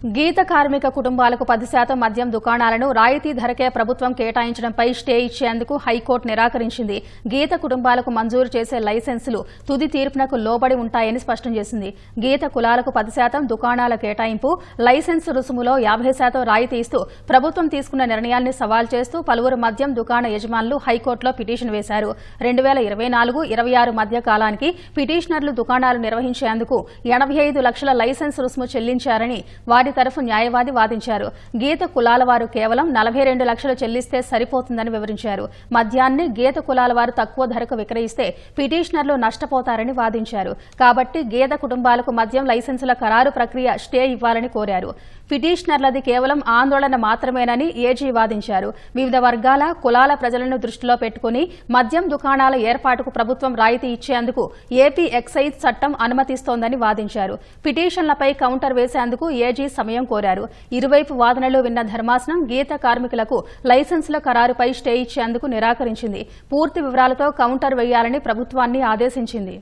గీత కార్మిక కుటుంబాలకు 10% మద్యం దుకాణాలను రాయితీ ధరకే ప్రభుత్వం కేటాయించడంపై స్టే ఇచ్చేందుకు హైకోర్టు నిరాకరించింది. గీత కుటుంబాలకు మంజూరు చేసే లైసెన్సులు తుది తీర్పునకు లోబడి ఉంటాయని స్పష్టం చేసింది. గీత కులాలకు 10% దుకాణాల కేటాయింపు, లైసెన్సు రుసుములో 50% రాయితీ ఇస్తూ ప్రభుత్వం తీసుకున్న నిర్ణయాన్ని సవాల్ చేస్తూ పలువురు మద్యం దుకాణ యజమానులు హైకోర్టులో పిటిషన్ వేశారు. 2024-26 మధ్య కాలానికి పిటిషనర్లు దుకాణాలు నిర్వహించేందుకు 85 లక్షల లైసెన్స్ రుసుము చెల్లించారని వారి తరఫు న్యాయవాది వాదించారు. గీత కులాల వారు కేవలం 42 లక్షలు చెల్లిస్తే సరిపోతుందని వివరించారు. మద్యాన్ని గీత కులాల వారు తక్కువ ధరకు విక్రయిస్తే పిటిషనర్లు నష్టపోతారని వాదించారు. కాబట్టి గీత కుటుంబాలకు మద్యం లైసెన్సుల ఖరారు ప్రక్రియ స్టే ఇవ్వాలని కోరారు. పిటిషనర్లది కేవలం ఆందోళన మాత్రమేనని ఏజీ వాదించారు. వివిధ వర్గాల కులాల ప్రజలను దృష్టిలో పెట్టుకుని మద్యం దుకాణాల ఏర్పాటుకు ప్రభుత్వం రాయితీ ఇచ్చేందుకు ఏపీ ఎక్సైజ్ చట్టం అనుమతిస్తోందని వాదించారు. పిటిషన్లపై కౌంటర్ వేసేందుకు ఏజీ సమయం కోరారు. ఇరువైపు వాదనలు విన్న ధర్మాసనం గీత కార్మికులకు లైసెన్సుల ఖరారుపై స్టే ఇచ్చేందుకు నిరాకరించింది. పూర్తి వివరాలతో కౌంటర్ వేయాలని ప్రభుత్వాన్ని ఆదేశించింది.